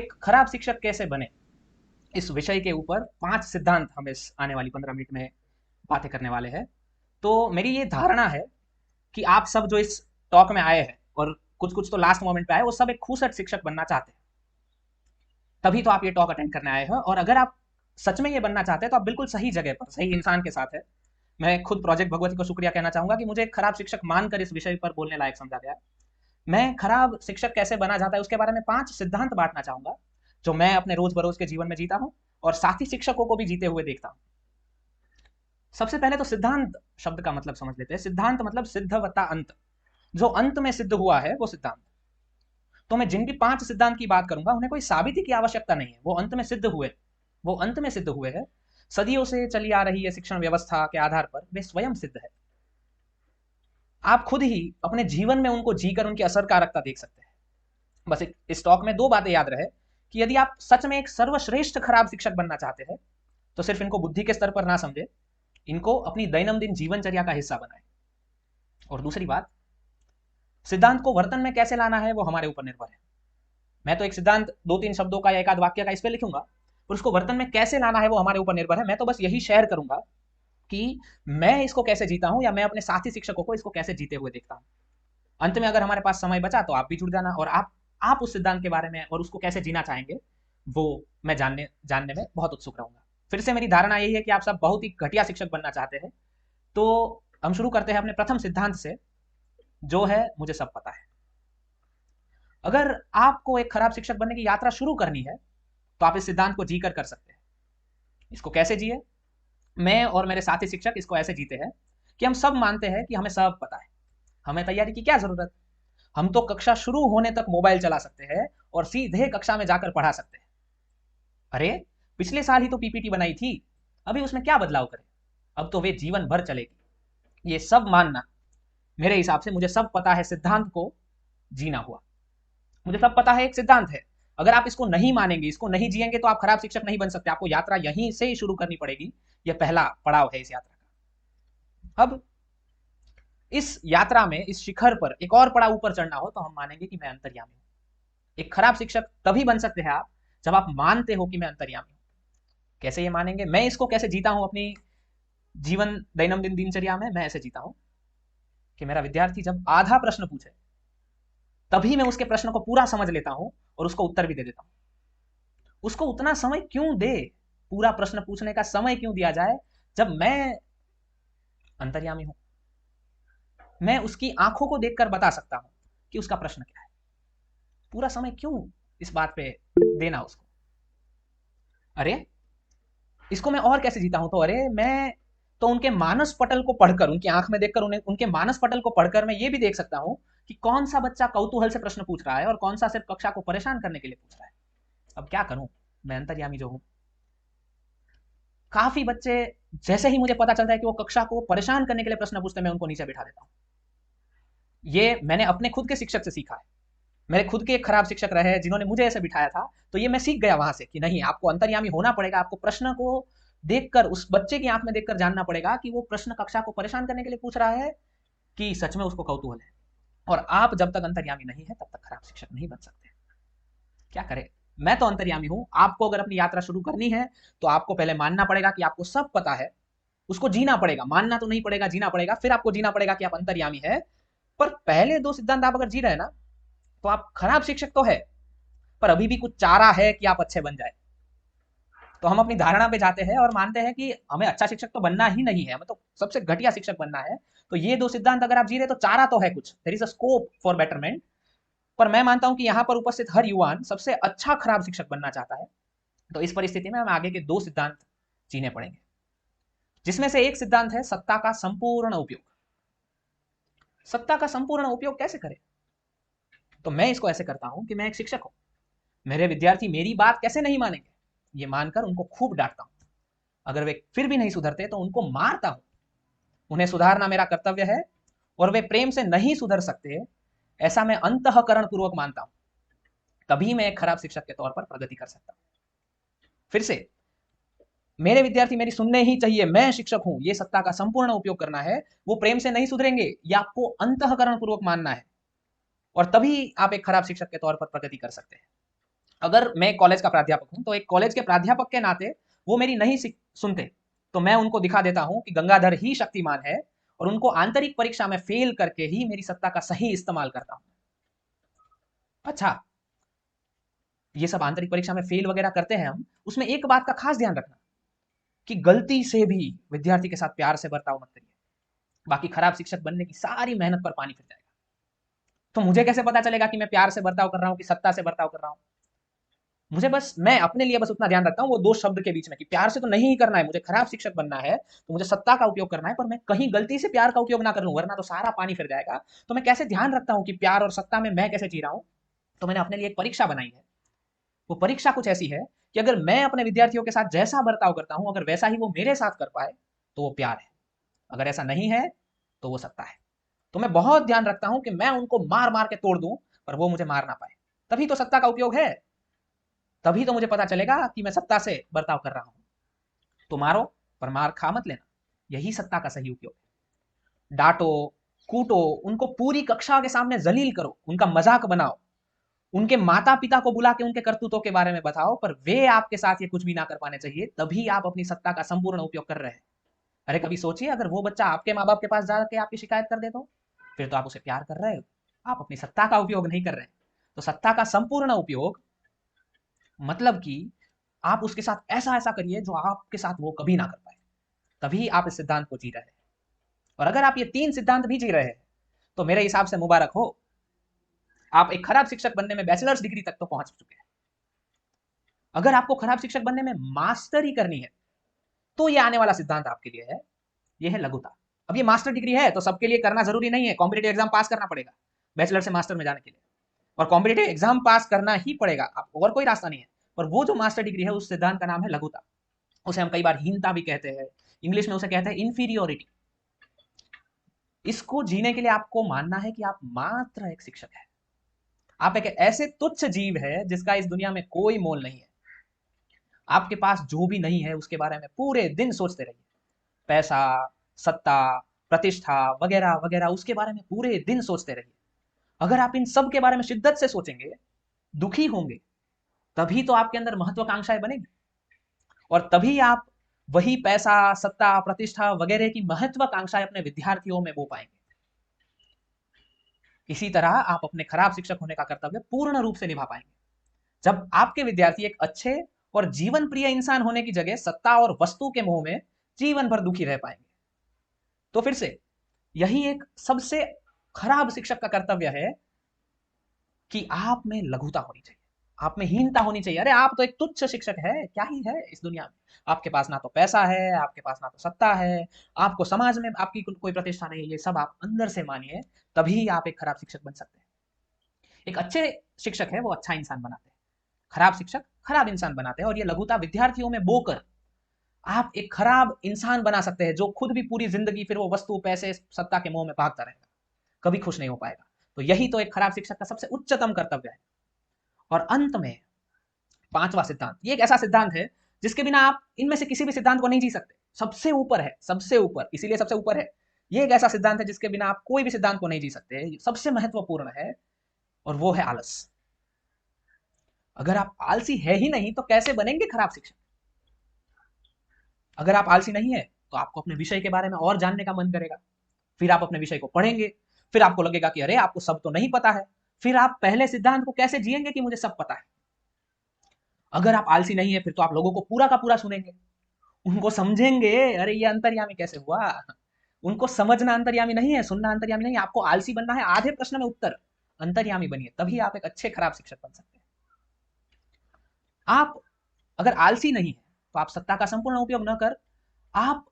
एक खराब शिक्षक कैसे बने, इस विषय के ऊपर 5 सिद्धांत हम इस आने वाली 15 मिनट में बातें करने वाले हैं। तो मेरी ये धारणा है कि आप सब जो इस टॉक में आए हैं और कुछ-कुछ तो लास्ट मोमेंट पे आए, वो सब एक खूसट शिक्षक बनना चाहते हैं। तभी तो आप ये टॉक अटेंड करने आए हैं, और अगर आप सच में ये बनना चाहते हैं तो आप बिल्कुल सही जगह पर, सही इंसान के साथ हैं। मैं खुद प्रोजेक्ट भगवती को शुक्रिया कहना चाहूँगा कि मुझे एक खराब शिक्षक मानकर इस विषय पर बोलने लायक समझा गया। मैं खराब शिक्षक कैसे बना जाता है उसके बारे में 5 सिद्धांत बाँटना चाहूँगा, जो मैं अपने रोज़-बरोज़ के जीवन में जीता हूँ और साथी शिक्षकों को भी जीते हुए देखता हूँ। सबसे पहले तो सिद्धांत शब्द का मतलब समझ लेते हैं। सिद्धांत मतलब सिद्धवत्ता अंत। जो अंत में सिद्ध हुआ है वो सिद्धांत। तो मैं जिन भी 5 सिद्धांत की बात करूँगा, उन्हें कोई साबिती की आवश्यकता नहीं है। वो अंत में सिद्ध हुए। वो अंत में सिद्ध हुए हैं। सदियों से चली आ रही है शिक्षण व्यवस्था के आधार पर वे स्वयं सिद्ध है। आप खुद ही अपने जीवन में उनको जीकर उनकी असरकारकता देख सकते हैं। बस इस टॉक में 2 बातें याद रहे कि यदि आप सच में एक सर्वश्रेष्ठ खराब शिक्षक बनना चाहते हैं, तो सिर्फ इनको बुद्धि के स्तर पर ना समझे, इनको अपनी दैनंदिन जीवनचर्या का हिस्सा बनाएं। और दूसरी बात, सिद्धांत को वर्तन में कैसे लाना है वो हमारे ऊपर निर्भर है। मैं तो एक सिद्धांत 2-3 शब्दों का या एक आध वाक्य का इस पे लिखूंगा, पर उसको वर्तन में कैसे लाना है वो हमारे ऊपर निर्भर है। मैं तो बस यही शेयर करूंगा कि मैं इसको कैसे जीता हूं, या मैं अपने साथी शिक्षकों को इसको कैसे जीते हुए देखता हूं। अंत में अगर हमारे पास समय बचा तो आप भी जुड़ जाना, और आप उस सिद्धांत के बारे में और उसको कैसे जीना चाहेंगे वो मैं जानने जानने में बहुत उत्सुक रहूंगा। फिर से मेरी धारणा यही है कि आप सब बहुत ही घटिया शिक्षक बनना चाहते हैं। तो हम शुरू करते हैं अपने प्रथम सिद्धांत से, जो है मुझे सब पता है। अगर आपको एक खराब शिक्षक बनने की यात्रा शुरू करनी है तो आप इस सिद्धांत को जीकर कर सकते हैं। इसको कैसे जिए? मैं और मेरे साथी शिक्षक इसको ऐसे जीते हैं कि हम सब मानते हैं कि हमें सब पता है। हमें तैयारी की क्या जरूरत? हम तो कक्षा शुरू होने तक मोबाइल चला सकते हैं और सीधे कक्षा में जाकर पढ़ा सकते हैं। अरे, पिछले साल ही तो पीपीटी बनाई थी, अभी उसमें क्या बदलाव करें? अब तो वे जीवन भर चलेगी। ये सब मानना, मेरे हिसाब से मुझे सब पता है सिद्धांत को जीना हुआ। मुझे सब पता है एक सिद्धांत है। अगर आप इसको नहीं मानेंगे, इसको नहीं जिएंगे, तो आप खराब शिक्षक नहीं बन सकते। आपको यात्रा यहीं से ही शुरू करनी पड़ेगी। यह पहला पड़ाव है इस यात्रा का। अब इस यात्रा में, इस शिखर पर एक और पड़ाव ऊपर चढ़ना हो तो हम मानेंगे कि मैं अंतर्यामी हूं। एक खराब शिक्षक तभी बन सकते हैं आप, जब आप मानते हो कि मैं अंतर्यामी हूं। कैसे ये मानेंगे? मैं इसको कैसे जीता हूं अपनी जीवन दैनंदिन दिनचर्या में? मैं ऐसे जीता हूं कि मेरा विद्यार्थी जब आधा प्रश्न पूछे, तभी मैं उसके प्रश्न को पूरा समझ लेता हूं और उसको उत्तर भी दे देता हूं। उसको उतना समय क्यों दे, पूरा प्रश्न पूछने का समय क्यों दिया जाए, जब मैं अंतर्यामी हूं? मैं उसकी आंखों को देखकर बता सकता हूं कि उसका प्रश्न क्या है। पूरा समय क्यों इस बात पे देना उसको? अरे, इसको मैं और कैसे जीता हूं? तो अरे, मैं तो उनके मानस पटल को पढ़कर, उनकी आंख में देखकर, उन्हें उनके मानस पटल को पढ़कर मैं ये भी देख सकता हूं कि कौन सा बच्चा कौतूहल से प्रश्न पूछ रहा है और कौन सा सिर्फ कक्षा को परेशान करने के लिए पूछ रहा है। अब क्या करूं, मैं अंतर्यामी जो हूं। काफी बच्चे, जैसे ही मुझे पता चलता है कि वो कक्षा को परेशान करने के लिए प्रश्न पूछते हैं, मैं उनको नीचे बिठा देता हूं। ये मैंने अपने खुद के शिक्षक से सीखा है। मेरे खुद के एक खराब शिक्षक रहे हैं जिन्होंने मुझे ऐसे बिठाया था, तो ये मैं सीख गया वहां से कि नहीं, आपको अंतर्यामी होना पड़ेगा। आपको प्रश्न को देखकर, उस बच्चे की आंख में देखकर जानना पड़ेगा कि वो प्रश्न कक्षा को परेशान करने के लिए पूछ रहा है कि सच में उसको कौतूहल है। और आप जब तक अंतर्यामी नहीं है, तब तक खराब शिक्षक नहीं बन सकते। क्या करें? मैं तो अंतर्यामी हूं। आपको अगर अपनी यात्रा शुरू करनी है तो आपको पहले मानना पड़ेगा कि आपको सब पता है। उसको जीना पड़ेगा। मानना तो नहीं पड़ेगा, जीना पड़ेगा। फिर आपको जीना पड़ेगा कि आप अंतर्यामी है। पर पहले 2 सिद्धांत आप अगर जी रहे हैं ना, तो आप खराब शिक्षक तो है, पर अभी भी कुछ चारा है कि आप अच्छे बन जाए। तो हम अपनी धारणा पे जाते हैं और मानते हैं कि हमें अच्छा शिक्षक तो बनना ही नहीं है, हमें तो सबसे घटिया शिक्षक बनना है। तो ये 2 सिद्धांत अगर आप जी रहे तो चारा तो है कुछ, there is a scope for betterment. पर मैं मानता हूं कि यहाँ पर उपस्थित हर युवान सबसे अच्छा खराब शिक्षक बनना चाहता है। तो इस परिस्थिति में हमें आगे के 2 सिद्धांत जीने पड़ेंगे, जिसमें से एक सिद्धांत है सत्ता का संपूर्ण उपयोग। सत्ता का संपूर्ण उपयोग कैसे करें? तो मैं इसको ऐसे करता हूं कि मैं एक शिक्षक हूं। मेरे विद्यार्थी मेरी बात कैसे नहीं मानेंगे, ये मानकर उनको खूब डांटता हूं। अगर वे फिर भी नहीं सुधरते तो उनको मारता हूं। उन्हें सुधारना मेरा कर्तव्य है, और वे प्रेम से नहीं सुधर सकते, ऐसा मैं अंतःकरण पूर्वक मानता हूं। तभी मैं एक खराब शिक्षक के तौर पर प्रगति कर सकता हूं। फिर से, मेरे विद्यार्थी मेरी सुनने ही चाहिए, मैं शिक्षक हूं, ये सत्ता का संपूर्ण उपयोग करना है। वो प्रेम से नहीं सुधरेंगे, ये आपको अंतःकरण पूर्वक मानना है, और तभी आप एक खराब शिक्षक के तौर पर प्रगति कर सकते हैं। अगर मैं कॉलेज का प्राध्यापक हूं तो एक कॉलेज के प्राध्यापक के नाते वो मेरी नहीं सुनते, तो मैं उनको दिखा देता हूं कि गंगाधर ही शक्तिमान है, और उनको आंतरिक परीक्षा में फेल करके ही मेरी सत्ता का सही इस्तेमाल करता हूं। अच्छा, ये सब आंतरिक परीक्षा में फेल वगैरह करते हैं हम, उसमें एक बात का खास ध्यान रखना कि गलती से भी विद्यार्थी के साथ प्यार से बर्ताव मत करिए, बाकी खराब शिक्षक बनने की सारी मेहनत पर पानी फिर जाएगा। तो मुझे कैसे पता चलेगा कि मैं प्यार से बर्ताव कर रहा हूँ कि सत्ता से बर्ताव कर रहा हूँ? मुझे बस, मैं अपने लिए बस उतना ध्यान रखता हूँ वो दो शब्द के बीच में कि प्यार से तो नहीं ही करना है, मुझे खराब शिक्षक बनना है तो मुझे सत्ता का उपयोग करना है, पर मैं कहीं गलती से प्यार का उपयोग ना कर लूं, वरना तो सारा पानी फिर जाएगा। तो मैं कैसे ध्यान रखता हूँ कि प्यार और सत्ता में मैं कैसे जी रहा हूँ? तो मैंने अपने लिए एक परीक्षा बनाई है। वो परीक्षा कुछ ऐसी है कि अगर मैं अपने विद्यार्थियों के साथ जैसा बर्ताव करता हूँ, अगर वैसा ही वो मेरे साथ कर पाए तो वो प्यार है, अगर ऐसा नहीं है तो वो सत्ता है। तो मैं बहुत ध्यान रखता हूं कि मैं उनको मार मार के तोड़ दूं, पर वो मुझे मार ना पाए। तभी तो सत्ता का उपयोग है, तभी तो मुझे पता चलेगा कि मैं सत्ता से बर्ताव कर रहा हूं। तो मारो, पर मार खा मत लेना, यही सत्ता का सही उपयोग है। डांटो, कूटो, उनको पूरी कक्षा के सामने जलील करो, उनका मजाक बनाओ, उनके माता पिता को बुला के उनके करतूतों के बारे में बताओ, पर वे आपके साथ ये कुछ भी ना कर पाने चाहिए, तभी आप अपनी सत्ता का संपूर्ण उपयोग कर रहे हैं। अरे कभी सोचिए, अगर वो बच्चा आपके माँ बाप के पास जाके आपकी शिकायत कर दे तो फिर तो आप उसे प्यार कर रहे हो, आप अपनी सत्ता का उपयोग नहीं कर रहे हैं। तो सत्ता का संपूर्ण उपयोग मतलब कि आप उसके साथ ऐसा ऐसा करिए जो आपके साथ वो कभी ना कर पाए, तभी आप इस सिद्धांत को जी रहे हैं। और अगर आप ये तीन सिद्धांत भी जी रहे हैं तो मेरे हिसाब से मुबारक हो, आप एक खराब शिक्षक बनने में बैचलर्स डिग्री तक तो पहुंच चुके हैं। अगर आपको खराब शिक्षक बनने में मास्टरी करनी है तो ये आने वाला सिद्धांत आपके लिए है, ये है लघुता। अब ये मास्टर डिग्री है तो सबके लिए करना जरूरी नहीं है, कॉम्पिटेटिव एग्जाम पास करना पड़ेगा बैचलर से मास्टर में जाने के लिए, और कॉम्पिटेटिव एग्जाम पास करना ही पड़ेगा, आपको और कोई रास्ता नहीं है। पर वो जो मास्टर डिग्री है उस सिद्धांत का नाम है लघुता। उसे हम कई बार हीनता भी कहते हैं, इंग्लिश में उसे कहते हैं इन्फीरियोरिटी। इसको जीने के लिए आपको मानना है कि आप मात्र एक शिक्षक है, आप एक ऐसे तुच्छ जीव है जिसका इस दुनिया में कोई मोल नहीं है। आपके पास जो भी नहीं है उसके बारे में पूरे दिन सोचते रहिए, पैसा, सत्ता, प्रतिष्ठा वगैरह वगैरह, उसके बारे में पूरे दिन सोचते रहिए। अगर आप इन सब के बारे में शिद्दत से सोचेंगे, दुखी होंगे, तभी तो आपके अंदर महत्वाकांक्षाएं बनेगी, और तभी आप वही पैसा, सत्ता, प्रतिष्ठा वगैरह की महत्वाकांक्षाएं अपने विद्यार्थियों में बो पाएंगे। इसी तरह आप अपने खराब शिक्षक होने का कर्तव्य पूर्ण रूप से निभा पाएंगे जब आपके विद्यार्थी एक अच्छे और जीवन प्रिय इंसान होने की जगह सत्ता और वस्तु के मोह में जीवन भर दुखी रह पाएंगे। तो फिर से यही एक सबसे खराब शिक्षक का कर्तव्य है कि आप में लघुता होनी चाहिए, आप में हीनता होनी चाहिए। अरे आप तो एक तुच्छ शिक्षक है, क्या ही है इस दुनिया में, आपके पास ना तो पैसा है, आपके पास ना तो सत्ता है, आपको समाज में आपकी कोई प्रतिष्ठा नहीं है, ये सब आप अंदर से मानिए, तभी आप एक खराब शिक्षक बन सकते हैं। एक अच्छे शिक्षक है वो अच्छा इंसान बनाते हैं, खराब शिक्षक खराब इंसान बनाते हैं, और ये लघुता विद्यार्थियों में बोकर आप एक खराब इंसान बना सकते हैं जो खुद भी पूरी जिंदगी फिर वो वस्तु, पैसे, सत्ता के मोह में भागता रहेगा, कभी खुश नहीं हो पाएगा। तो यही तो एक खराब शिक्षक का सबसे उच्चतम कर्तव्य है। और अंत में पांचवा सिद्धांत, ये एक ऐसा सिद्धांत है जिसके बिना आप इनमें से किसी भी सिद्धांत को नहीं जी सकते, सबसे ऊपर है, सबसे ऊपर, इसीलिए सबसे ऊपर है। ये एक ऐसा सिद्धांत है जिसके बिना आप कोई भी सिद्धांत को नहीं जी सकते, सबसे महत्वपूर्ण है, और वो है आलस। अगर आप आलसी है ही नहीं तो कैसे बनेंगे खराब शिक्षक? अगर आप आलसी नहीं है तो आपको अपने विषय के बारे में और जानने का मन करेगा, फिर आप अपने विषय को पढ़ेंगे, फिर आपको लगेगा कि अरे आपको सब तो नहीं पता है, फिर आप पहले सिद्धांत को कैसे जिएंगे कि मुझे सब पता है। अगर आप आलसी नहीं है फिर तो आप लोगों को पूरा का पूरा सुनेंगे, उनको समझेंगे, अरे ये अंतर्यामी कैसे हुआ। उनको समझना अंतर्यामी नहीं है, सुनना अंतर्यामी नहीं है, आपको आलसी बनना है, आधे प्रश्न में उत्तर, अंतर्यामी बनिए, तभी आप एक अच्छे खराब शिक्षक बन सकते हैं। आप अगर आलसी नहीं है तो आप सत्ता का संपूर्ण उपयोग न कर, आप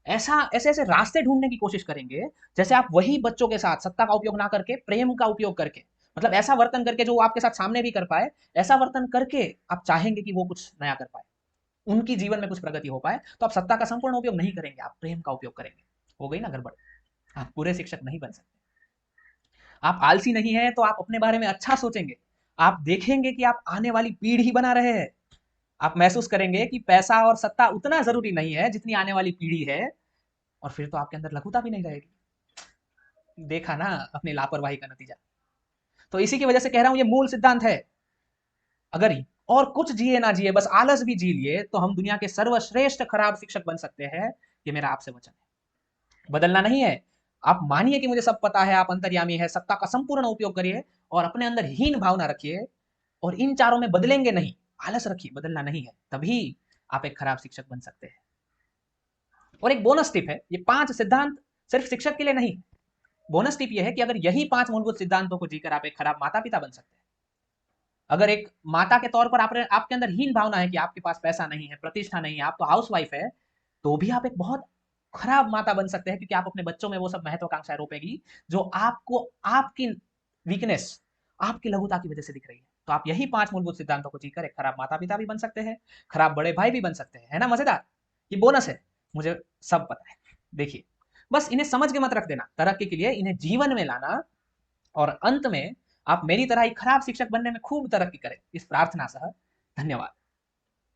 ऐसा ऐसे ऐसे रास्ते ढूंढने की कोशिश करेंगे जैसे आप वही बच्चों के साथ सत्ता का उपयोग ना करके प्रेम का उपयोग करके, मतलब ऐसा वर्तन करके जो वो आपके साथ सामने भी कर पाए, ऐसा वर्तन करके आप चाहेंगे कि वो कुछ नया कर पाए, उनकी जीवन में कुछ प्रगति हो पाए, तो आप सत्ता का संपूर्ण उपयोग नहीं करेंगे, आप प्रेम का उपयोग करेंगे। हो गई ना गड़बड़, आप पूरे शिक्षक नहीं बन सकते। आप आलसी नहीं है तो आप अपने बारे में अच्छा सोचेंगे, आप देखेंगे कि आप आने वाली पीढ़ी बना रहे हैं, आप महसूस करेंगे कि पैसा और सत्ता उतना जरूरी नहीं है जितनी आने वाली पीढ़ी है, और फिर तो आपके अंदर लघुता भी नहीं रहेगी। देखा ना अपनी लापरवाही का नतीजा। तो इसी की वजह से कह रहा हूं ये मूल सिद्धांत है। अगर और कुछ जिए ना जिए, बस आलस भी जी लिए, तो हम दुनिया के सर्वश्रेष्ठ खराब शिक्षक बन सकते हैं। ये मेरा आपसे वचन है। बदलना नहीं है। आप मानिए कि मुझे सब पता है, आप अंतर्यामी है, सत्ता का संपूर्ण उपयोग करिए और अपने अंदर हीन भावना रखिए, और इन चारों में बदलेंगे नहीं, आलस रखिए, बदलना नहीं है, तभी आप एक खराब शिक्षक बन सकते हैं। और एक बोनस टिप है, ये 5 सिद्धांत सिर्फ शिक्षक के लिए नहीं। बोनस टिप ये है कि अगर यही 5 मूलभूत सिद्धांतों को जीकर आप एक खराब माता-पिता बन सकते हैं। अगर एक माता के तौर पर आपके अंदर हीन भावना है कि आपके पास पैसा नहीं है, प्रतिष्ठा नहीं है, आप तो हाउसवाइफ है, तो भी आप एक बहुत खराब माता बन सकते हैं, क्योंकि आप अपने बच्चों में वो सब महत्वाकांक्षाएँ रोपेगी जो आपको आपकी वीकनेस, आपकी लघुता की वजह से दिख रही है। तो आप यही 5 मूलभूत सिद्धांतों को जीकर एक खराब माता-पिता भी बन सकते हैं, खराब बड़े भाई भी बन सकते हैं। है ना मज़ेदार? ये बोनस है, मुझे सब पता है। देखिए, बस इन्हें समझ के मत रख देना, तरक्की के लिए इन्हें जीवन में लाना, और अंत में आप मेरी तरह ही खराब शिक्षक बनने में खूब तरक्की करें, इस प्रार्थना सह धन्यवाद।